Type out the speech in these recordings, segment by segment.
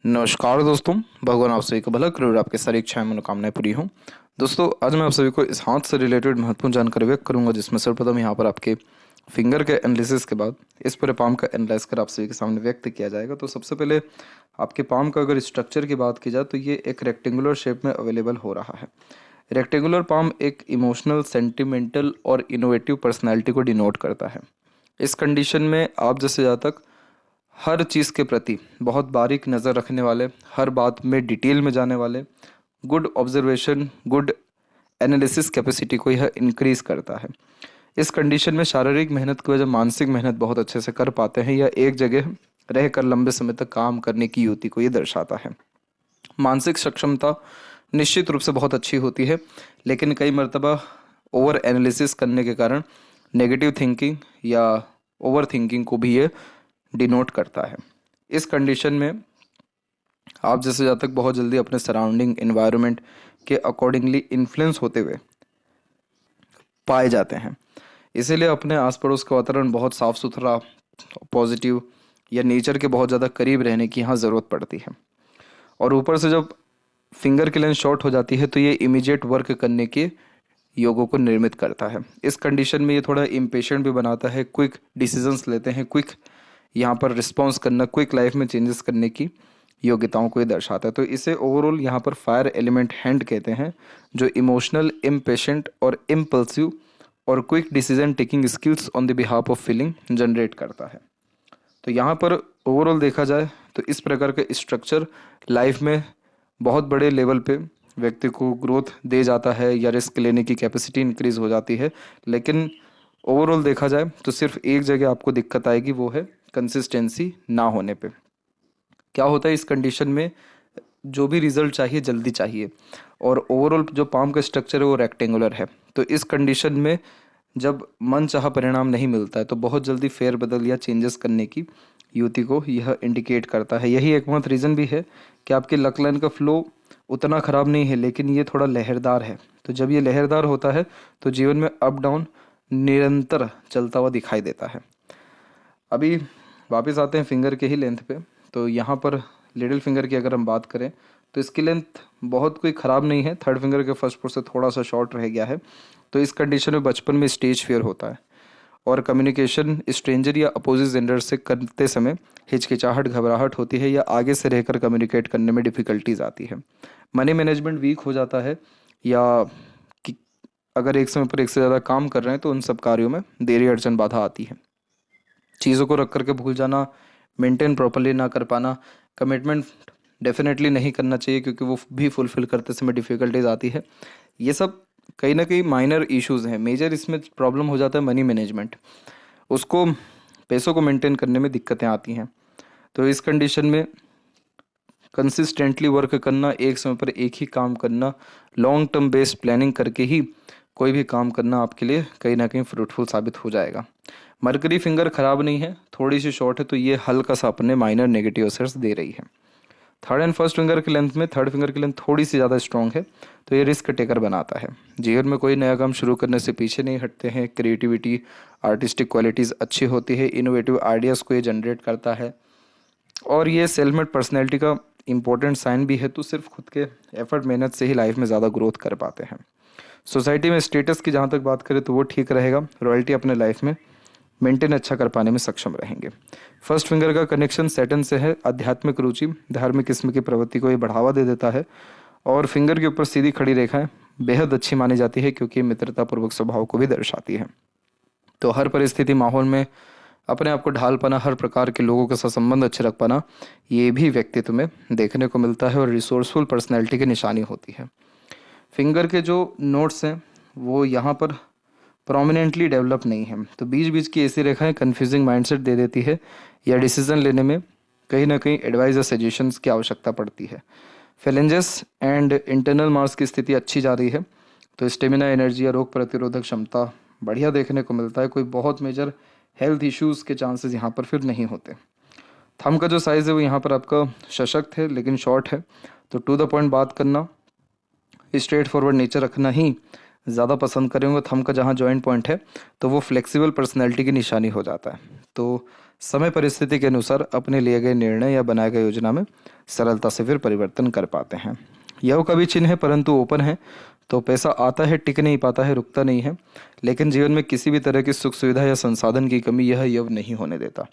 नमस्कार दोस्तों, भगवान आप सभी का भला करे और आपके सारी इच्छाएं मनोकामनाएं पूरी हों। दोस्तों, आज मैं आप सभी को इस हाथ से रिलेटेड महत्वपूर्ण जानकारी व्यक्त करूंगा, जिसमें सर्वप्रथम यहाँ पर आपके फिंगर के एनालिसिस के बाद इस पूरे पाम का एनालाइज कर आप सभी के सामने व्यक्त किया जाएगा। तो सबसे पहले आपके पाम का अगर स्ट्रक्चर की बात की जाए तो ये एक रेक्टेंगुलर शेप में अवेलेबल हो रहा है। रेक्टेंगुलर पाम एक इमोशनल, सेंटिमेंटल और इनोवेटिव पर्सनैलिटी को डिनोट करता है। इस कंडीशन में आप जैसे ज़्यादा तक हर चीज़ के प्रति बहुत बारीक नज़र रखने वाले, हर बात में डिटेल में जाने वाले, good observation, good analysis capacity को यह इंक्रीज करता है। इस कंडीशन में शारीरिक मेहनत की वजह मानसिक मेहनत बहुत अच्छे से कर पाते हैं या एक जगह रहकर लंबे समय तक काम करने की युक्ति को ये दर्शाता है। मानसिक सक्षमता निश्चित रूप से बहुत अच्छी होती है, लेकिन कई मर्तबा ओवर एनालिसिस करने के कारण नेगेटिव थिंकिंग या ओवर थिंकिंग को भी ये डिनोट करता है। इस कंडीशन में आप जैसे जब तक बहुत जल्दी अपने सराउंडिंग एनवायरनमेंट के अकॉर्डिंगली इन्फ्लुएंस होते हुए पाए जाते हैं। इसीलिए अपने आस पड़ोस का वातावरण बहुत साफ़ सुथरा, पॉजिटिव या नेचर के बहुत ज़्यादा करीब रहने की यहाँ ज़रूरत पड़ती है। और ऊपर से जब फिंगर की लेंथ शॉर्ट हो जाती है तो ये इमीडिएट वर्क करने के योगों को निर्मित करता है। इस कंडीशन में ये थोड़ा इम्पेशेंट भी बनाता है, क्विक डिसीजंस लेते हैं, क्विक यहाँ पर रिस्पॉन्स करना, क्विक लाइफ में चेंजेस करने की योग्यताओं को ये दर्शाता है। तो इसे ओवरऑल यहाँ पर फायर एलिमेंट हैंड कहते हैं, जो इमोशनल, इम्पेशेंट और इम्पल्सिव और quick decision taking skills on the behalf of feeling generate करता है। तो यहाँ पर ओवरऑल देखा जाए तो इस प्रकार का स्ट्रक्चर लाइफ में बहुत बड़े लेवल पे व्यक्ति को ग्रोथ दे जाता है या रिस्क लेने की कैपेसिटी इंक्रीज हो जाती है। लेकिन ओवरऑल देखा जाए तो सिर्फ एक जगह आपको दिक्कत आएगी, वो है कंसिस्टेंसी ना होने पे। क्या होता है इस कंडीशन में, जो भी रिजल्ट चाहिए जल्दी चाहिए, और ओवरऑल जो पाम का स्ट्रक्चर है वो रेक्टेंगुलर है। तो इस कंडीशन में जब मन चाहा परिणाम नहीं मिलता है तो बहुत जल्दी फेरबदल या चेंजेस करने की युक्ति को यह इंडिकेट करता है। यही एकमात्र रीज़न भी है कि आपके लक लाइन का फ्लो उतना ख़राब नहीं है, लेकिन ये थोड़ा लहरदार है। तो जब ये लहरदार होता है तो जीवन में अप डाउन निरंतर चलता हुआ दिखाई देता है। अभी वापस आते हैं फिंगर के ही लेंथ पे। तो यहाँ पर लिटिल फिंगर की अगर हम बात करें तो इसकी लेंथ बहुत कोई ख़राब नहीं है, थर्ड फिंगर के फर्स्ट पोर से थोड़ा सा शॉर्ट रह गया है। तो इस कंडीशन में बचपन में स्टेज फियर होता है और कम्युनिकेशन स्ट्रेंजर या अपोजिट जेंडर से करते समय हिचकिचाहट, घबराहट होती है या आगे से रहकर कम्युनिकेट करने में डिफ़िकल्टीज आती है। मनी मैनेजमेंट वीक हो जाता है, या कि अगर एक समय पर एक से ज़्यादा काम कर रहे हैं तो उन सब कार्यों में देरी, अड़चन, बाधा आती है। चीज़ों को रख करके भूल जाना, मेंटेन प्रॉपरली ना कर पाना, कमिटमेंट डेफिनेटली नहीं करना चाहिए क्योंकि वो भी फुलफिल करते समय डिफ़िकल्टीज आती है। ये सब कहीं ना कहीं माइनर इश्यूज़ हैं। मेजर इसमें प्रॉब्लम हो जाता है मनी मैनेजमेंट, उसको पैसों को मेंटेन करने में दिक्कतें आती हैं। तो इस कंडीशन में कंसिस्टेंटली वर्क करना, एक समय पर एक ही काम करना, लॉन्ग टर्म बेस्ड प्लानिंग करके ही कोई भी काम करना आपके लिए कहीं ना कहीं फ्रूटफुल साबित हो जाएगा। मरकरी फिंगर ख़राब नहीं है, थोड़ी सी शॉर्ट है, तो ये हल्का सा अपने माइनर नेगेटिव असर्स दे रही है। थर्ड एंड फर्स्ट फिंगर की लेंथ में थर्ड फिंगर की लेंथ थोड़ी सी ज़्यादा स्ट्रॉन्ग है, तो ये रिस्क टेकर बनाता है। जीवन में कोई नया काम शुरू करने से पीछे नहीं हटते हैं। क्रिएटिविटी, आर्टिस्टिक क्वालिटीज़ अच्छी होती है, इनोवेटिव आइडियाज़ को ये जनरेट करता है, और ये सेल्फ मेड पर्सनैलिटी का इंपॉर्टेंट साइन भी है। तो सिर्फ खुद के एफर्ट, मेहनत से ही लाइफ में ज़्यादा ग्रोथ कर पाते हैं। सोसाइटी में स्टेटस की जहाँ तक बात करें तो वो ठीक रहेगा, रॉयल्टी अपने लाइफ में मेंटेन अच्छा कर पाने में सक्षम रहेंगे। फर्स्ट फिंगर का कनेक्शन सैटर्न से है, आध्यात्मिक रुचि, धार्मिक किस्म की प्रवृत्ति को ये बढ़ावा दे देता है। और फिंगर के ऊपर सीधी खड़ी रेखाएं बेहद अच्छी मानी जाती है क्योंकि मित्रतापूर्वक स्वभाव को भी दर्शाती है। तो हर परिस्थिति, माहौल में अपने आप को ढाल पाना, हर प्रकार के लोगों के साथ संबंध अच्छे रख पाना, ये भी व्यक्तित्व में देखने को मिलता है और रिसोर्सफुल पर्सनैलिटी की निशानी होती है। फिंगर के जो नोट्स हैं वो यहाँ पर प्रोमिनेंटली डेवलप नहीं है, तो बीच बीच की ऐसी रेखाएं कंफ्यूजिंग माइंडसेट दे देती है या डिसीजन लेने में कहीं ना कहीं एडवाइस या सजेशंस की आवश्यकता पड़ती है। फेलेंजेस एंड इंटरनल मार्क्स की स्थिति अच्छी जा रही है, तो स्टेमिना, एनर्जी या रोग प्रतिरोधक क्षमता बढ़िया देखने को मिलता है। कोई बहुत मेजर हेल्थ इश्यूज़ के चांसेस यहाँ पर फिर नहीं होते। थंब का जो साइज़ है वो यहाँ पर आपका सशक्त है लेकिन शॉर्ट है, तो टू द पॉइंट बात करना, स्ट्रेट फॉरवर्ड नेचर रखना ही ज़्यादा पसंद करेंगे। थंब का जहाँ जॉइंट पॉइंट है तो वो फ्लेक्सिबल पर्सनैलिटी की निशानी हो जाता है। तो समय परिस्थिति के अनुसार अपने लिए गए निर्णय या बनाए गए योजना में सरलता से फिर परिवर्तन कर पाते हैं। यह कभी चिन्ह है परंतु ओपन है, तो पैसा आता है, टिक नहीं पाता है, रुकता नहीं है, लेकिन जीवन में किसी भी तरह की सुख सुविधा या संसाधन की कमी यह यव नहीं होने देता।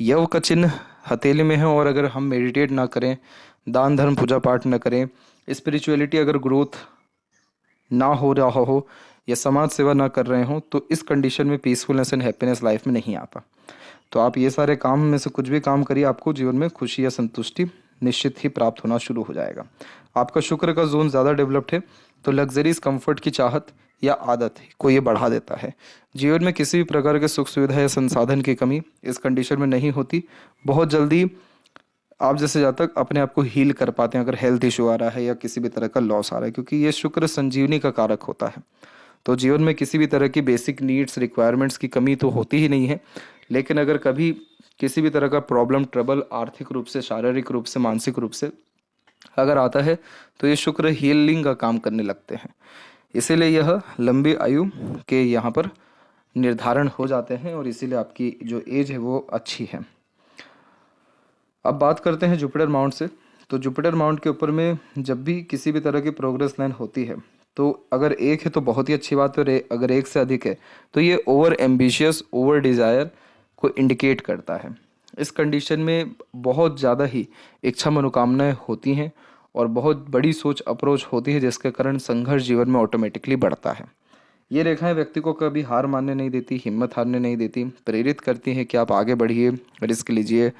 यव का चिन्ह हथेली में है, और अगर हम मेडिटेट ना करें, दान धर्म पूजा पाठ न करें, स्पिरिचुअलिटी अगर ग्रोथ ना हो रहा हो या समाज सेवा ना कर रहे हो, तो इस कंडीशन में पीसफुलनेस एंड हैप्पीनेस लाइफ में नहीं आता। तो आप ये सारे काम में से कुछ भी काम करिए, आपको जीवन में खुशी या संतुष्टि निश्चित ही प्राप्त होना शुरू हो जाएगा। आपका शुक्र का जोन ज़्यादा डेवलप्ड है, तो लग्जरीज कंफर्ट की चाहत या आदत को ये बढ़ा देता है। जीवन में किसी भी प्रकार के सुख सुविधा या संसाधन की कमी इस कंडीशन में नहीं होती। बहुत जल्दी आप जैसे जातक अपने आप को हील कर पाते हैं अगर हेल्थ इशू आ रहा है या किसी भी तरह का लॉस आ रहा है, क्योंकि ये शुक्र संजीवनी का कारक होता है। तो जीवन में किसी भी तरह की बेसिक नीड्स रिक्वायरमेंट्स की कमी तो होती ही नहीं है, लेकिन अगर कभी किसी भी तरह का प्रॉब्लम ट्रबल आर्थिक रूप से, शारीरिक रूप से, मानसिक रूप से अगर आता है, तो ये शुक्र हीलिंग का काम करने लगते हैं। इसीलिए यह लंबी आयु के यहाँ पर निर्धारण हो जाते हैं, और इसीलिए आपकी जो एज है वो अच्छी है। अब बात करते हैं जुपिटर माउंट से। तो जुपिटर माउंट के ऊपर में जब भी किसी भी तरह की प्रोग्रेस लाइन होती है, तो अगर एक है तो बहुत ही अच्छी बात है, और अगर एक से अधिक है तो ये ओवर एम्बिशियस, ओवर डिज़ायर को इंडिकेट करता है। इस कंडीशन में बहुत ज़्यादा ही इच्छा मनोकामनाएं होती हैं और बहुत बड़ी सोच अप्रोच होती है, जिसके कारण संघर्ष जीवन में ऑटोमेटिकली बढ़ता है। ये रेखाएं व्यक्ति को कभी हार मानने नहीं देती, हिम्मत हारने नहीं देती, प्रेरित करती हैं कि आप आगे बढ़िए, रिस्क लीजिए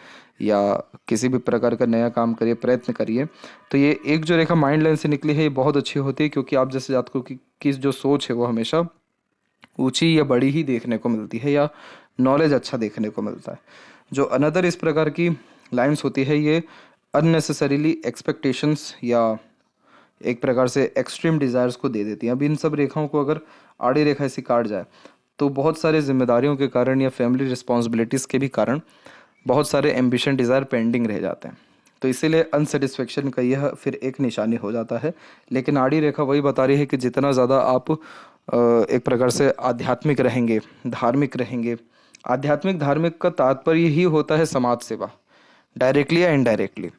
या किसी भी प्रकार का नया काम करिए, प्रयत्न करिए। तो ये एक जो रेखा माइंड लाइन से निकली है, ये बहुत अच्छी होती है, क्योंकि आप जैसे जातकों की जो सोच है वो हमेशा ऊंची या बड़ी ही देखने को मिलती है, या नॉलेज अच्छा देखने को मिलता है। जो अनदर इस प्रकार की लाइन्स होती है, ये अननेसेसरीली एक्सपेक्टेशंस या एक प्रकार से एक्सट्रीम डिज़ायर्स को दे देती हैं। अब इन सब रेखाओं को अगर आड़ी रेखा ऐसी काट जाए, तो बहुत सारे जिम्मेदारियों के कारण या फैमिली रिस्पॉन्सिबिलिटीज़ के भी कारण बहुत सारे एम्बिशन डिज़ायर पेंडिंग रह जाते हैं। तो इसीलिए अनसेटिस्फेक्शन का यह फिर एक निशानी हो जाता है। लेकिन आड़ी रेखा वही बता रही है कि जितना ज़्यादा आप एक प्रकार से आध्यात्मिक रहेंगे, धार्मिक रहेंगे, आध्यात्मिक धार्मिक का तात्पर्य ही होता है समाज सेवा, डायरेक्टली या इनडायरेक्टली।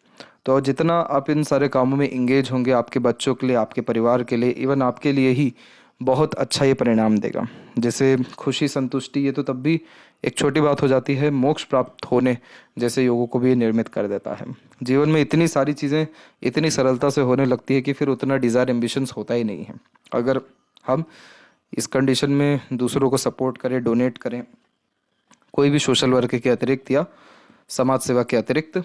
तो जितना आप इन सारे कामों में इंगेज होंगे, आपके बच्चों के लिए, आपके परिवार के लिए, इवन आपके लिए ही बहुत अच्छा ये परिणाम देगा। जैसे खुशी, संतुष्टि, ये तो तब भी एक छोटी बात हो जाती है, मोक्ष प्राप्त होने जैसे योगों को भी निर्मित कर देता है। जीवन में इतनी सारी चीज़ें इतनी सरलता से होने लगती है कि फिर उतना डिज़ायर एम्बिशंस होता ही नहीं है। अगर हम इस कंडीशन में दूसरों को सपोर्ट करें, डोनेट करें, कोई भी सोशल वर्क के अतिरिक्त या समाज सेवा के अतिरिक्त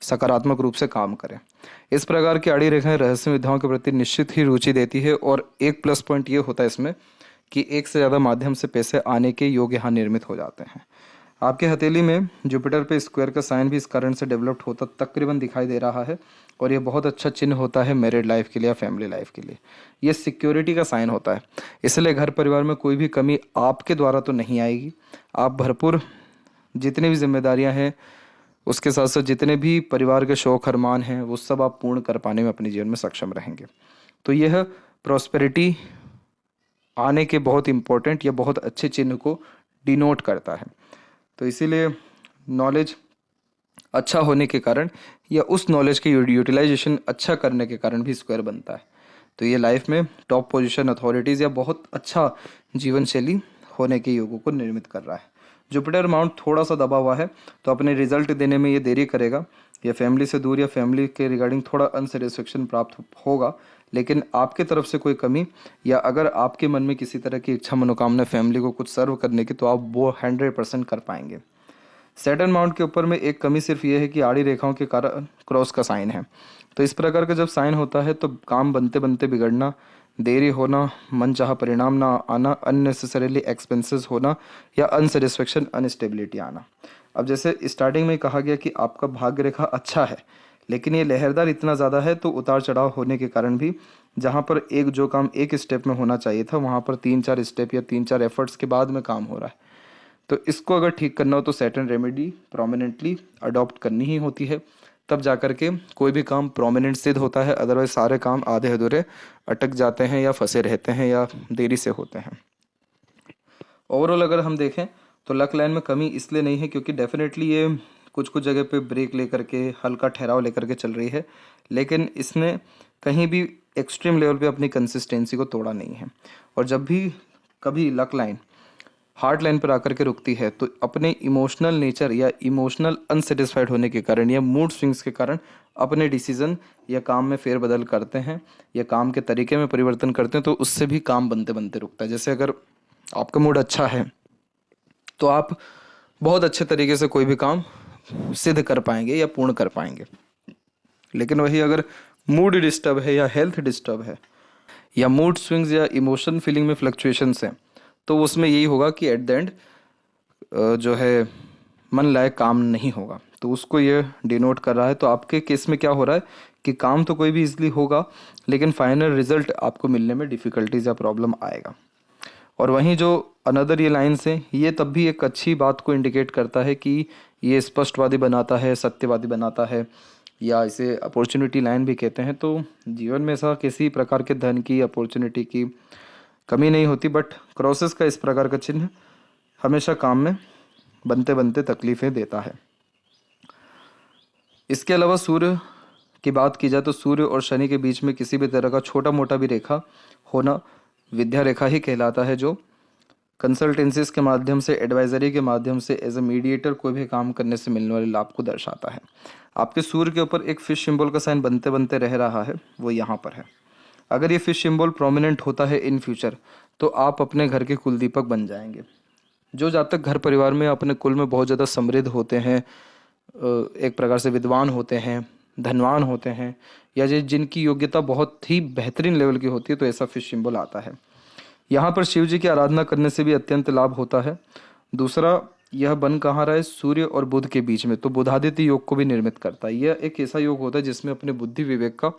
सकारात्मक रूप से काम करें। इस प्रकार की आड़ी रेखाएं रहस्य विद्याओं के प्रति निश्चित ही रुचि देती है, और एक प्लस पॉइंट ये होता है इसमें कि एक से ज़्यादा माध्यम से पैसे आने के योग यहाँ निर्मित हो जाते हैं। आपके हथेली में जुपिटर पे स्क्वायर का साइन भी इस कारण से डेवलप्ड होता तकरीबन दिखाई दे रहा है, और ये बहुत अच्छा चिन्ह होता है मैरिड लाइफ के लिए या फैमिली लाइफ के लिए। ये सिक्योरिटी का साइन होता है, इसलिए घर परिवार में कोई भी कमी आपके द्वारा तो नहीं आएगी। आप भरपूर जितनी भी जिम्मेदारियां हैं, उसके साथ साथ जितने भी परिवार के शौक अरमान हैं, वो सब आप पूर्ण कर पाने में अपने जीवन में सक्षम रहेंगे। तो यह प्रॉस्पेरिटी आने के बहुत इंपॉर्टेंट या बहुत अच्छे चिन्ह को डिनोट करता है। तो इसीलिए नॉलेज अच्छा होने के कारण या उस नॉलेज की यूटिलाइजेशन अच्छा करने के कारण भी स्क्वायर बनता है। तो ये लाइफ में टॉप पोजीशन, अथॉरिटीज़ या बहुत अच्छा जीवन शैली होने के योगों को निर्मित कर रहा है। जुपिटर माउंट थोड़ा सा दबा हुआ है, तो अपने रिजल्ट देने में ये देरी करेगा, या फैमिली से दूर या फैमिली के रिगार्डिंग थोड़ा अनसेटिस्फेक्शन प्राप्त होगा। लेकिन आपके तरफ से कोई कमी या अगर आपके मन में किसी तरह की इच्छा मनोकामना फैमिली को कुछ सर्व करने की, तो आप वो 100% कर पाएंगे। सैटर्न माउंट के ऊपर में एक कमी सिर्फ ये है कि आड़ी रेखाओं के कारण क्रॉस का साइन है। तो इस प्रकार का जब साइन होता है तो काम बनते बनते बिगड़ना, देरी होना, मनचाहा परिणाम ना आना, अननेसेसरीली एक्सपेंसेस होना या अनसेटिस्फेक्शन, अनस्टेबिलिटी आना। अब जैसे स्टार्टिंग में कहा गया कि आपका भाग्य रेखा अच्छा है, लेकिन ये लहरदार इतना ज़्यादा है, तो उतार चढ़ाव होने के कारण भी जहाँ पर एक जो काम एक स्टेप में होना चाहिए था, वहाँ पर 3-4 स्टेप या 3-4 एफर्ट्स के बाद में काम हो रहा है। तो इसको अगर ठीक करना हो तो सैटर्न रेमेडी प्रोमिनेंटली अडॉप्ट करनी ही होती है, तब जाकर के कोई भी काम प्रोमिनेंट सिद्ध होता है। अदरवाइज सारे काम आधे अधूरे अटक जाते हैं या फंसे रहते हैं या देरी से होते हैं। ओवरऑल अगर हम देखें तो लक लाइन में कमी इसलिए नहीं है क्योंकि डेफिनेटली ये कुछ कुछ जगह पे ब्रेक लेकर के हल्का ठहराव लेकर के चल रही है, लेकिन इसने कहीं भी एक्सट्रीम लेवल पे अपनी कंसिस्टेंसी को तोड़ा नहीं है। और जब भी कभी लक लाइन हार्ड लाइन पर आकर के रुकती है तो अपने इमोशनल नेचर या इमोशनल अनसेटिस्फाइड होने के कारण या मूड स्विंग्स के कारण अपने डिसीजन या काम में फेरबदल करते हैं या काम के तरीके में परिवर्तन करते हैं, तो उससे भी काम बनते बनते रुकता है। जैसे अगर आपका मूड अच्छा है तो आप बहुत अच्छे तरीके से कोई भी काम सिद्ध कर पाएंगे या पूर्ण कर पाएंगे, लेकिन वही अगर मूड डिस्टर्ब है या हेल्थ डिस्टर्ब है या मूड स्विंग्स या इमोशन फीलिंग में फ्लक्चुएशंस हैं, तो उसमें यही होगा कि एट द एंड जो है मन लायक काम नहीं होगा। तो उसको ये डिनोट कर रहा है। तो आपके केस में क्या हो रहा है कि काम तो कोई भी इजीली होगा, लेकिन फाइनल रिजल्ट आपको मिलने में डिफ़िकल्टीज या प्रॉब्लम आएगा। और वहीं जो अनदर ये लाइन्स हैं, ये तब भी एक अच्छी बात को इंडिकेट करता है कि ये स्पष्टवादी बनाता है, सत्यवादी बनाता है, या इसे अपॉर्चुनिटी लाइन भी कहते हैं। तो जीवन में ऐसा किसी प्रकार के धन की अपॉर्चुनिटी की कमी नहीं होती, बट क्रॉसेस का इस प्रकार का चिन्ह हमेशा काम में बनते बनते तकलीफ़ें देता है। इसके अलावा सूर्य की बात की जाए तो सूर्य और शनि के बीच में किसी भी तरह का छोटा मोटा भी रेखा होना विद्या रेखा ही कहलाता है, जो कंसल्टेंसीज के माध्यम से, एडवाइजरी के माध्यम से, एज ए मीडिएटर कोई भी काम करने से मिलने वाले लाभ को दर्शाता है। आपके सूर्य के ऊपर एक फिश सिंबल का साइन बनते बनते रह रहा है, वो यहाँ पर है। अगर ये फिश सिंबल प्रोमिनेंट होता है इन फ्यूचर, तो आप अपने घर के कुलदीपक बन जाएंगे। जो जातक घर परिवार में अपने कुल में बहुत ज़्यादा समृद्ध होते हैं, एक प्रकार से विद्वान होते हैं, धनवान होते हैं, या जिनकी योग्यता बहुत ही बेहतरीन लेवल की होती है, तो ऐसा फिश सिंबल आता है। यहाँ पर शिव जी की आराधना करने से भी अत्यंत लाभ होता है। दूसरा, यह बन कहाँ रहा है? सूर्य और बुध के बीच में, तो बुधादित्य योग को भी निर्मित करता है। यह एक ऐसा योग होता है जिसमें अपने बुद्धि विवेक का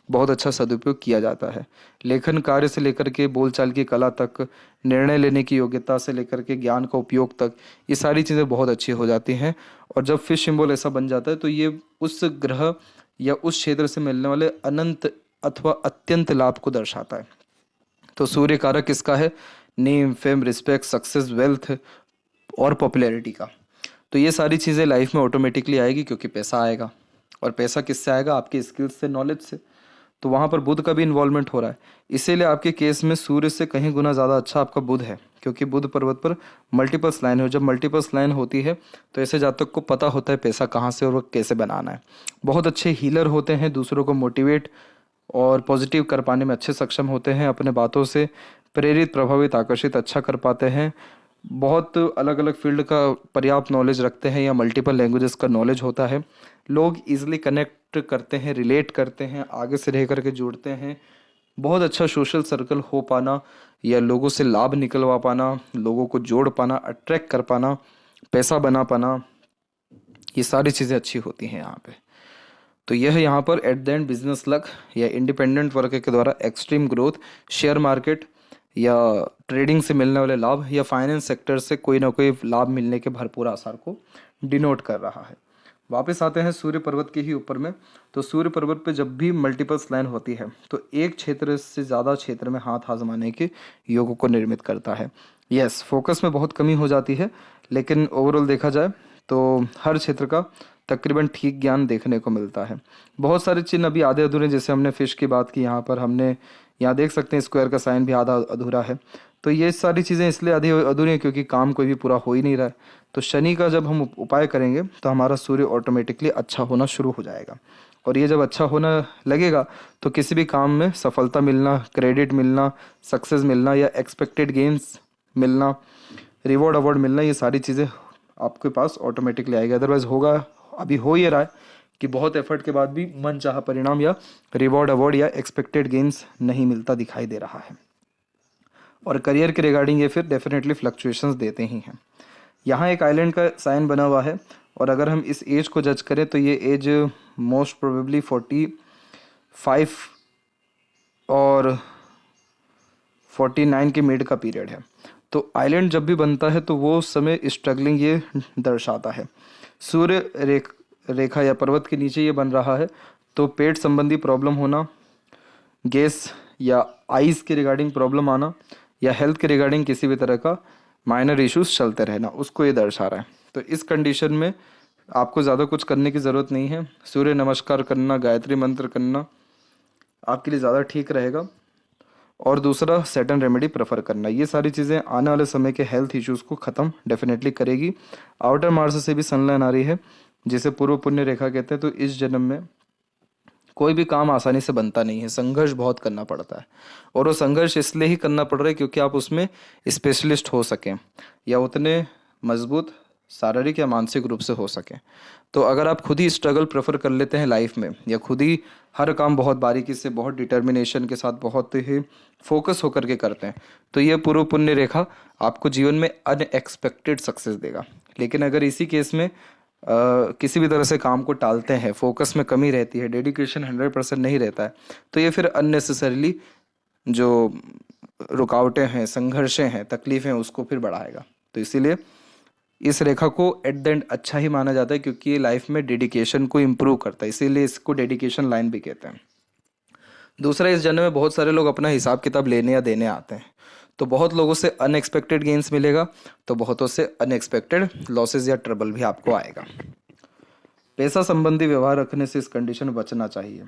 बहुत अच्छा सदुपयोग किया जाता है। लेखन कार्य से लेकर के बोलचाल की कला तक, निर्णय लेने की योग्यता से लेकर के ज्ञान का उपयोग तक, ये सारी चीज़ें बहुत अच्छी हो जाती हैं। और जब फिश सिंबल ऐसा बन जाता है तो ये उस ग्रह या उस क्षेत्र से मिलने वाले अनंत अथवा अत्यंत लाभ को दर्शाता है। तो सूर्य कारक किसका है? Name, fame, respect, success, wealth और पॉपुलैरिटी का। तो ये सारी चीज़ें लाइफ में ऑटोमेटिकली आएगी, क्योंकि पैसा आएगा। और पैसा किससे आएगा? आपके स्किल्स से, नॉलेज से। तो वहाँ पर बुध का भी इन्वॉल्वमेंट हो रहा है। इसीलिए आपके केस में सूर्य से कहीं गुना ज़्यादा अच्छा आपका बुध है, क्योंकि बुध पर्वत पर मल्टीपल्स लाइन है। जब मल्टीपल्स लाइन होती है तो ऐसे जातक को पता होता है पैसा कहाँ से और वो कैसे बनाना है। बहुत अच्छे हीलर होते हैं, दूसरों को मोटिवेट और पॉजिटिव कर पाने में अच्छे सक्षम होते हैं, अपने बातों से प्रेरित, प्रभावित, आकर्षित अच्छा कर पाते हैं। बहुत अलग अलग फील्ड का पर्याप्त नॉलेज रखते हैं या मल्टीपल लैंग्वेजेस का नॉलेज होता है। लोग इजीली कनेक्ट करते हैं, रिलेट करते हैं, आगे से रह करके जुड़ते हैं। बहुत अच्छा सोशल सर्कल हो पाना या लोगों से लाभ निकलवा पाना, लोगों को जोड़ पाना, अट्रैक्ट कर पाना, पैसा बना पाना, ये सारी चीज़ें अच्छी होती हैं यहाँ पे। तो यह यहाँ पर at the end business luck या इंडिपेंडेंट वर्क के द्वारा एक्सट्रीम ग्रोथ, शेयर मार्केट या ट्रेडिंग से मिलने वाले लाभ या फाइनेंस सेक्टर से कोई ना कोई लाभ मिलने के भरपूर आसार को डिनोट कर रहा है। वापस आते हैं सूर्य पर्वत के ही ऊपर में। तो सूर्य पर्वत पे जब भी मल्टीपल्स लाइन होती है तो एक क्षेत्र से ज़्यादा क्षेत्र में हाथ आजमाने के योग को निर्मित करता है। यस, फोकस में बहुत कमी हो जाती है, लेकिन ओवरऑल देखा जाए तो हर क्षेत्र का तकरीबन ठीक ज्ञान देखने को मिलता है। बहुत सारे चिन्ह अभी आधे अधूरे, जैसे हमने फिश की बात की, यहाँ पर हमने यहाँ देख सकते हैं स्क्वायर का साइन भी आधा अधूरा है। तो ये सारी चीज़ें इसलिए आधी अधूरी हैं क्योंकि काम कोई भी पूरा हो ही नहीं रहा है। तो शनि का जब हम उपाय करेंगे तो हमारा सूर्य ऑटोमेटिकली अच्छा होना शुरू हो जाएगा। और ये जब अच्छा होना लगेगा तो किसी भी काम में सफलता मिलना, क्रेडिट मिलना, सक्सेस मिलना या एक्सपेक्टेड गेंस मिलना, रिवॉर्ड अवार्ड मिलना, ये सारी चीज़ें आपके पास ऑटोमेटिकली आएगी। अदरवाइज होगा, अभी हो ये रहा है कि बहुत एफर्ट के बाद भी मन चाहा परिणाम या रिवॉर्ड अवार्ड या एक्सपेक्टेड गेंस नहीं मिलता दिखाई दे रहा है। और करियर के रिगार्डिंग ये फिर डेफिनेटली फ्लक्चुएशंस देते ही हैं। यहाँ एक आइलैंड का साइन बना हुआ है, और अगर हम इस एज को जज करें तो ये एज मोस्ट प्रोबेबली 45 और 49 के मिड का पीरियड है। तो आइलैंड जब भी बनता है तो वो समय स्ट्रगलिंग ये दर्शाता है। सूर्य रेखा या पर्वत के नीचे ये बन रहा है, तो पेट संबंधी प्रॉब्लम होना, गैस या आइज़ के रिगार्डिंग प्रॉब्लम आना, या हेल्थ के रिगार्डिंग किसी भी तरह का माइनर इश्यूज चलते रहना, उसको ये दर्शा रहा है। तो इस कंडीशन में आपको ज़्यादा कुछ करने की ज़रूरत नहीं है। सूर्य नमस्कार करना, गायत्री मंत्र करना आपके लिए ज़्यादा ठीक रहेगा। और दूसरा, सेट एंड रेमेडी प्रेफर करना, ये सारी चीज़ें आने वाले समय के हेल्थ इश्यूज़ को ख़त्म डेफिनेटली करेगी। आउटर मार्स से भी सनलाइन आ रही है, जिसे पूर्व पुण्य रेखा कहते हैं। तो इस जन्म में कोई भी काम आसानी से बनता नहीं है, संघर्ष बहुत करना पड़ता है। और वो संघर्ष इसलिए ही करना पड़ रहा है क्योंकि आप उसमें स्पेशलिस्ट हो सकें या उतने मजबूत शारीरिक या मानसिक रूप से हो सकें। तो अगर आप खुद ही स्ट्रगल प्रेफर कर लेते हैं लाइफ में, या खुद ही हर काम बहुत बारीकी से, बहुत डिटर्मिनेशन के साथ, बहुत ही फोकस होकर के करते हैं, तो ये पूर्व पुण्य रेखा आपको जीवन में अनएक्सपेक्टेड सक्सेस देगा। लेकिन अगर इसी केस में किसी भी तरह से काम को टालते हैं, फोकस में कमी रहती है, डेडिकेशन 100% नहीं रहता है, तो ये फिर अननेसेसरीली जो रुकावटें हैं, संघर्षें हैं, तकलीफ़ें हैं, उसको फिर बढ़ाएगा। तो इसीलिए इस रेखा को एट द एंड अच्छा ही माना जाता है, क्योंकि ये लाइफ में डेडिकेशन को इम्प्रूव करता है, इसीलिए इसको डेडिकेशन लाइन भी कहते हैं। दूसरा, इस जन्म में बहुत सारे लोग अपना हिसाब किताब लेने या देने आते हैं, तो बहुत लोगों से अनएक्सपेक्टेड गेंस मिलेगा, तो बहुतों से अनएक्सपेक्टेड लॉसेस या ट्रबल भी आपको आएगा। पैसा संबंधी व्यवहार रखने से इस कंडीशन में बचना चाहिए।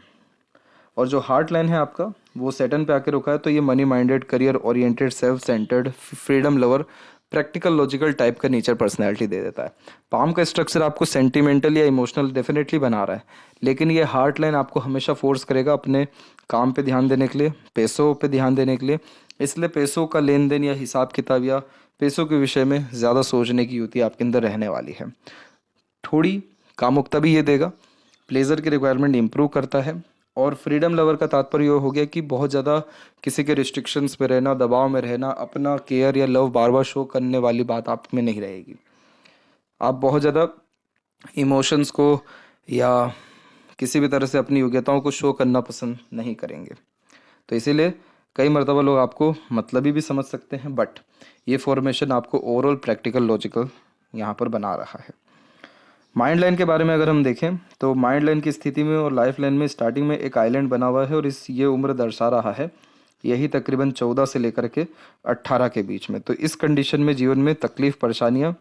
और जो हार्ट लाइन है आपका, वो सेटन पे आके रुका है, तो ये money minded, career oriented, self centred, freedom lover, practical logical type का नेचर पर्सनैलिटी दे देता है। पाम का स्ट्रक्चर आपको सेंटिमेंटल या इमोशनल डेफिनेटली बना रहा है, लेकिन ये हार्ट लाइन आपको हमेशा फोर्स करेगा अपने काम पे ध्यान देने के लिए, पैसों पे ध्यान देने के लिए। इसलिए पैसों का लेन देन या हिसाब किताब या पैसों के विषय में ज़्यादा सोचने की युक्ति आपके अंदर रहने वाली है। थोड़ी कामुकता भी ये देगा, प्लेजर की रिक्वायरमेंट इंप्रूव करता है। और फ्रीडम लवर का तात्पर्य ये हो गया कि बहुत ज़्यादा किसी के रिस्ट्रिक्शंस में रहना, दबाव में रहना, अपना केयर या लव बार बार शो करने वाली बात आप में नहीं रहेगी। आप बहुत ज़्यादा इमोशंस को या किसी भी तरह से अपनी योग्यताओं को शो करना पसंद नहीं करेंगे। तो इसीलिए कई मर्तबा लोग आपको मतलबी भी समझ सकते हैं, बट ये फॉर्मेशन आपको ओवरऑल प्रैक्टिकल लॉजिकल यहाँ पर बना रहा है। माइंड लाइन के बारे में अगर हम देखें, तो माइंड लाइन की स्थिति में और लाइफ लाइन में स्टार्टिंग में एक आइलैंड बना हुआ है, और ये उम्र दर्शा रहा है यही तकरीबन 14 से लेकर के 18 के बीच में। तो इस कंडीशन में जीवन में तकलीफ, परेशानियाँ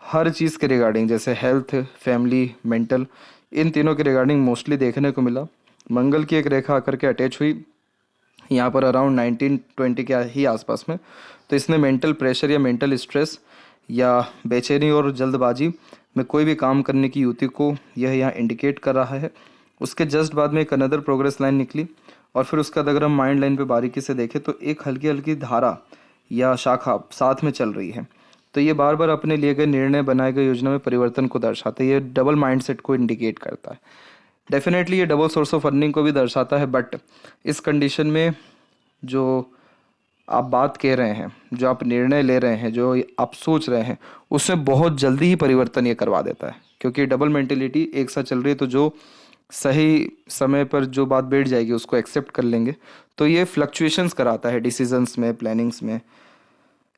हर चीज़ के रिगार्डिंग, जैसे हेल्थ, फैमिली, मेंटल, इन तीनों के रिगार्डिंग मोस्टली देखने को मिला। मंगल की एक रेखा आकर के अटैच हुई यहाँ पर अराउंड 1920 के ही आसपास में। तो इसने मेंटल प्रेशर या मेंटल स्ट्रेस या बेचैनी और जल्दबाजी में कोई भी काम करने की युक्ति को यह यहाँ इंडिकेट कर रहा है। उसके जस्ट बाद में एक अनदर प्रोग्रेस लाइन निकली, और फिर उसका अगर हम माइंड लाइन पे बारीकी से देखें तो एक हल्की हल्की धारा या शाखा साथ में चल रही है। तो ये बार बार अपने लिए गए निर्णय, बनाए गए योजना में परिवर्तन को दर्शाता है। ये डबल माइंडसेट को इंडिकेट करता है। डेफिनेटली ये डबल सोर्स ऑफ अर्निंग को भी दर्शाता है, बट इस कंडीशन में जो आप बात कह रहे हैं, जो आप निर्णय ले रहे हैं, जो आप सोच रहे हैं, उसमें बहुत जल्दी ही परिवर्तन ये करवा देता है, क्योंकि डबल मेंटेलिटी एक साथ चल रही है। तो जो सही समय पर जो बात बैठ जाएगी उसको एक्सेप्ट कर लेंगे। तो ये फ्लक्चुएशंस कराता है डिसीजंस में, प्लानिंग्स में।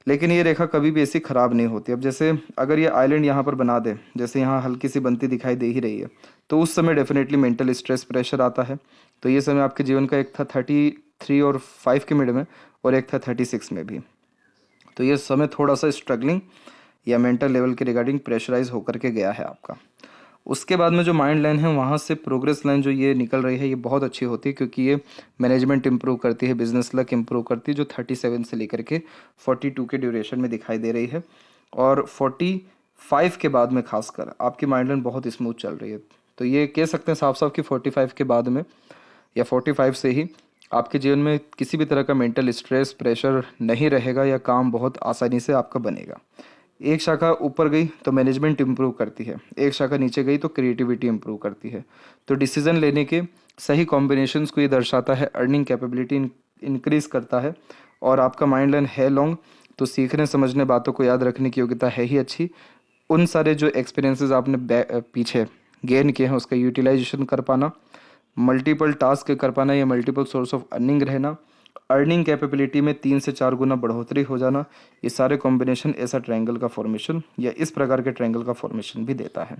लेकिन ये रेखा कभी भी ऐसी ख़राब नहीं होती। अब जैसे अगर ये आइलैंड यहाँ पर बना दे, जैसे यहाँ हल्की सी बनती दिखाई दे ही रही है, तो उस समय डेफिनेटली मेंटल स्ट्रेस, प्रेशर आता है। तो ये समय आपके जीवन का एक था 33 और 5 के मिड में, और एक था 36 में भी। तो ये समय थोड़ा सा स्ट्रगलिंग या मेंटल लेवल के रिगार्डिंग प्रेशराइज होकर के गया है आपका। उसके बाद में जो माइंड लाइन है, वहाँ से प्रोग्रेस लाइन जो ये निकल रही है, ये बहुत अच्छी होती है, क्योंकि ये मैनेजमेंट इंप्रूव करती है, बिजनेस लक इंप्रूव करती है, जो 37 से लेकर के 42 के ड्यूरेशन में दिखाई दे रही है। और 45 के बाद में खासकर आपकी माइंड लाइन बहुत स्मूथ चल रही है। तो ये कह सकते हैं साफ साफ कि 45 के बाद में या 45 से ही आपके जीवन में किसी भी तरह का मेंटल स्ट्रेस, प्रेशर नहीं रहेगा, या काम बहुत आसानी से आपका बनेगा। एक शाखा ऊपर गई तो मैनेजमेंट इंप्रूव करती है, एक शाखा नीचे गई तो क्रिएटिविटी इंप्रूव करती है। तो डिसीजन लेने के सही कॉम्बिनेशंस को ये दर्शाता है, अर्निंग कैपेबिलिटी इंक्रीज करता है। और आपका माइंड लाइन है लॉन्ग, तो सीखने समझने, बातों को याद रखने की योग्यता है ही अच्छी। उन सारे जो एक्सपीरियंसेस आपने पीछे गेन किए हैं उसका यूटिलाइजेशन कर पाना, मल्टीपल टास्क कर पाना या मल्टीपल सोर्स ऑफ अर्निंग रहना, अर्निंग कैपेबिलिटी में 3 से 4 गुना बढ़ोतरी हो जाना, ये सारे कॉम्बिनेशन ऐसा ट्रायंगल का फॉर्मेशन या इस प्रकार के ट्रायंगल का फॉर्मेशन भी देता है।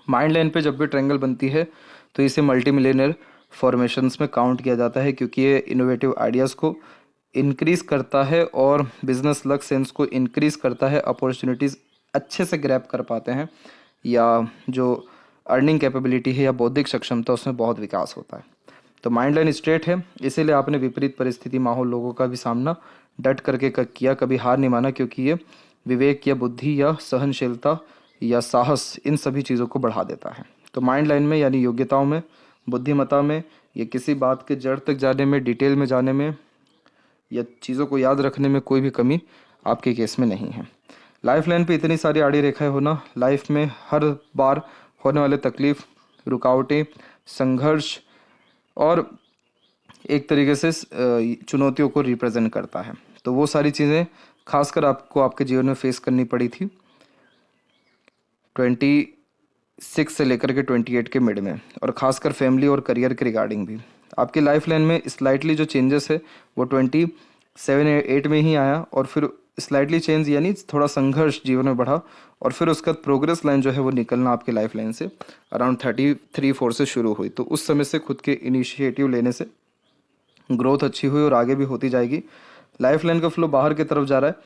माइंड लाइन पे जब भी ट्रायंगल बनती है तो इसे मल्टी मिलियनर फॉर्मेशंस में काउंट किया जाता है, क्योंकि ये इनोवेटिव आइडियाज़ को इंक्रीज़ करता है और बिजनेस लक सेंस को इंक्रीज़ करता है, अपॉर्चुनिटीज़ अच्छे से ग्रैब कर पाते हैं, या जो अर्निंग कैपेबिलिटी है या बौद्धिक सक्षमता उसमें बहुत विकास होता है। तो माइंड लाइन स्ट्रेट है, इसीलिए आपने विपरीत परिस्थिति, माहौल, लोगों का भी सामना डट करके किया, कभी हार नहीं माना, क्योंकि ये विवेक या बुद्धि या सहनशीलता या साहस इन सभी चीज़ों को बढ़ा देता है। तो माइंड लाइन में यानी योग्यताओं में, बुद्धिमत्ता में, या किसी बात के जड़ तक जाने में, डिटेल में जाने में, या चीज़ों को याद रखने में कोई भी कमी आपके केस में नहीं है। लाइफ लाइन पे इतनी सारी आड़ी रेखाएं होना, लाइफ में हर बार होने वाले तकलीफ, रुकावटें, संघर्ष और एक तरीके से चुनौतियों को रिप्रेजेंट करता है। तो वो सारी चीज़ें खासकर आपको आपके जीवन में फेस करनी पड़ी थी 26 से लेकर के 28 के मिड में, और ख़ासकर फैमिली और करियर के रिगार्डिंग भी। आपकी लाइफ लाइन में स्लाइटली जो चेंजेस है वो 27-8 में ही आया, और फिर स्लाइटली चेंज यानी थोड़ा संघर्ष जीवन में बढ़ा, और फिर उसका प्रोग्रेस लाइन जो है वो निकलना आपकी लाइफ लाइन से अराउंड 33-4 से शुरू हुई। तो उस समय से खुद के इनिशिएटिव लेने से ग्रोथ अच्छी हुई और आगे भी होती जाएगी। लाइफ लाइन का फ्लो बाहर की तरफ जा रहा है,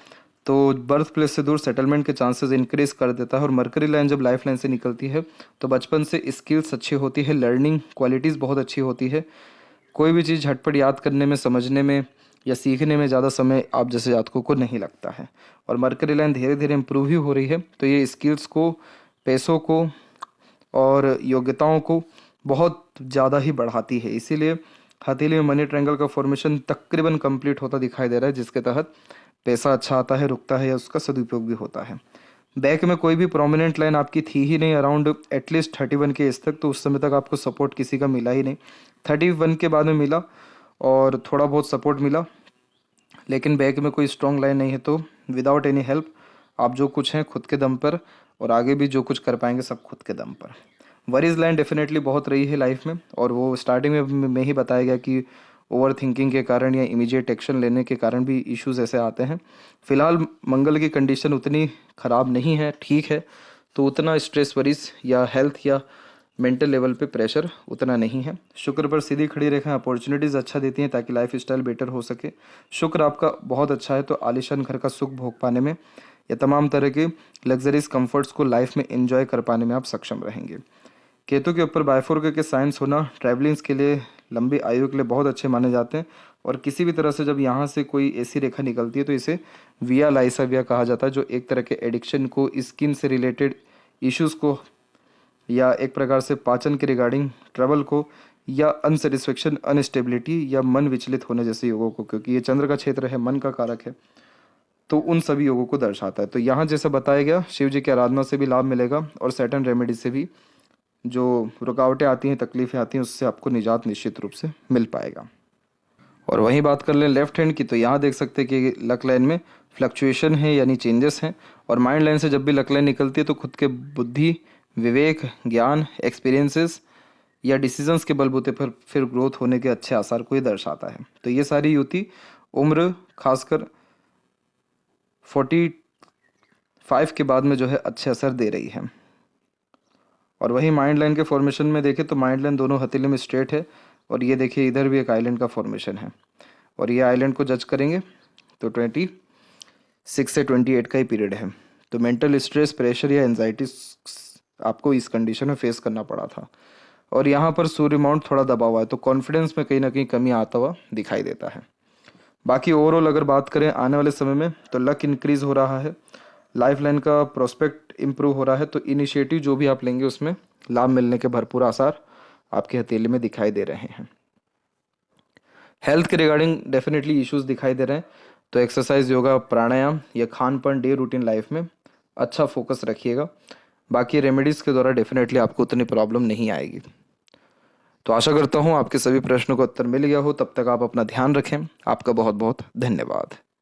तो बर्थ प्लेस से दूर सेटलमेंट के चांसेस इंक्रीज कर देता है। और मरकरी लाइन जब लाइफ लाइन से निकलती है तो बचपन से स्किल्स अच्छी होती है, लर्निंग क्वालिटीज़ बहुत अच्छी होती है, कोई भी चीज़ झटपट याद करने में, समझने में या सीखने में ज़्यादा समय आप जैसे जातकों को नहीं लगता है। और मरकरी लाइन धीरे धीरे इम्प्रूव ही हो रही है, तो ये स्किल्स को, पैसों को और योग्यताओं को बहुत ज़्यादा ही बढ़ाती है। इसीलिए हथेली में मनी ट्रायंगल का फॉर्मेशन तकरीबन कंप्लीट होता दिखाई दे रहा है, जिसके तहत पैसा अच्छा आता है, रुकता है या उसका सदुपयोग भी होता है। बैक में कोई भी प्रोमिनेंट लाइन आपकी थी ही नहीं अराउंड एटलीस्ट 31 के एज तक, तो उस समय तक आपको सपोर्ट किसी का मिला ही नहीं। 31 के बाद में मिला और थोड़ा बहुत सपोर्ट मिला, लेकिन बैक में कोई स्ट्रॉन्ग लाइन नहीं है, तो विदाउट एनी हेल्प आप जो कुछ हैं खुद के दम पर, और आगे भी जो कुछ कर पाएंगे सब खुद के दम पर। वरीज लाइन डेफिनेटली बहुत रही है लाइफ में, और वो स्टार्टिंग में ही बताया गया कि ओवर थिंकिंग के कारण या इमीडिएट एक्शन लेने के कारण भी इश्यूज ऐसे आते हैं। फिलहाल मंगल की कंडीशन उतनी ख़राब नहीं है, ठीक है, तो उतना स्ट्रेस वरीज या हेल्थ या मेंटल लेवल पे प्रेशर उतना नहीं है। शुक्र पर सीधी खड़ी रेखाएं अपॉर्चुनिटीज़ अच्छा देती हैं ताकि लाइफ स्टाइल बेटर हो सके। शुक्र आपका बहुत अच्छा है, तो आलीशान घर का सुख भोग पाने में या तमाम तरह के लग्जरीज कंफर्ट्स को लाइफ में एंजॉय कर पाने में आप सक्षम रहेंगे। केतु के ऊपर बायफोर्क के साइंस होना ट्रैवलिंग्स के लिए, लंबी आयु के लिए बहुत अच्छे माने जाते हैं। और किसी भी तरह से जब यहाँ से कोई ऐसी रेखा निकलती है तो इसे विया लाइसाविया कहा जाता है, जो एक तरह के एडिक्शन को, स्किन से रिलेटेड इश्यूज़ को, या एक प्रकार से पाचन के रिगार्डिंग ट्रबल को, या अनसेटिस्फेक्शन, अनस्टेबिलिटी या मन विचलित होने जैसे योगों को, क्योंकि ये चंद्र का क्षेत्र है, मन का कारक है, तो उन सभी योगों को दर्शाता है। तो यहाँ जैसा बताया गया, शिव जी की आराधना से भी लाभ मिलेगा और सैटर्न रेमेडी से भी जो रुकावटें आती हैं, तकलीफ़ें आती हैं, उससे आपको निजात निश्चित रूप से मिल पाएगा। और वहीं बात कर लें लेफ्ट हैंड की, तो यहाँ देख सकते हैं कि लक लाइन में फ्लक्चुएशन है यानी चेंजेस हैं। और माइंड लाइन से जब भी लक लाइन निकलती है तो खुद के बुद्धि, विवेक, ज्ञान, एक्सपीरियंसेस या डिसीजंस के बलबूते पर फिर ग्रोथ होने के अच्छे आसार को ही दर्शाता है। तो ये सारी युति उम्र खासकर 45 के बाद में जो है अच्छे असर दे रही है। और वही माइंड लाइन के फॉर्मेशन में देखें तो माइंड लाइन दोनों हथेली में स्ट्रेट है, और ये देखिए इधर भी एक आइलैंड का फॉर्मेशन है, और ये आइलैंड को जज करेंगे तो 26 से 28 का ही पीरियड है। तो मेंटल स्ट्रेस, प्रेशर या एंजाइटी आपको इस कंडीशन में फेस करना पड़ा था। और यहाँ पर सूर्य माउंट थोड़ा दबा हुआ है, तो कॉन्फिडेंस में कहीं ना कहीं कमी आता हुआ दिखाई देता है। बाकी ओवरऑल अगर बात करें आने वाले समय में, तो लक इंक्रीज हो रहा है, लाइफ लाइन का प्रोस्पेक्ट इम्प्रूव हो रहा है, तो इनिशिएटिव जो भी आप लेंगे उसमें लाभ मिलने के भरपूर आसार आपके हथेली में दिखाई दे रहे हैं। हेल्थ के रिगार्डिंग डेफिनेटली इश्यूज दिखाई दे रहे हैं, तो एक्सरसाइज, योगा, प्राणायाम या खान पान, डे रूटीन लाइफ में अच्छा फोकस रखिएगा। बाकी रेमेडीज़ के द्वारा डेफिनेटली आपको उतनी प्रॉब्लम नहीं आएगी। तो आशा करता हूँ आपके सभी प्रश्नों का उत्तर मिल गया हो। तब तक आप अपना ध्यान रखें। आपका बहुत बहुत धन्यवाद।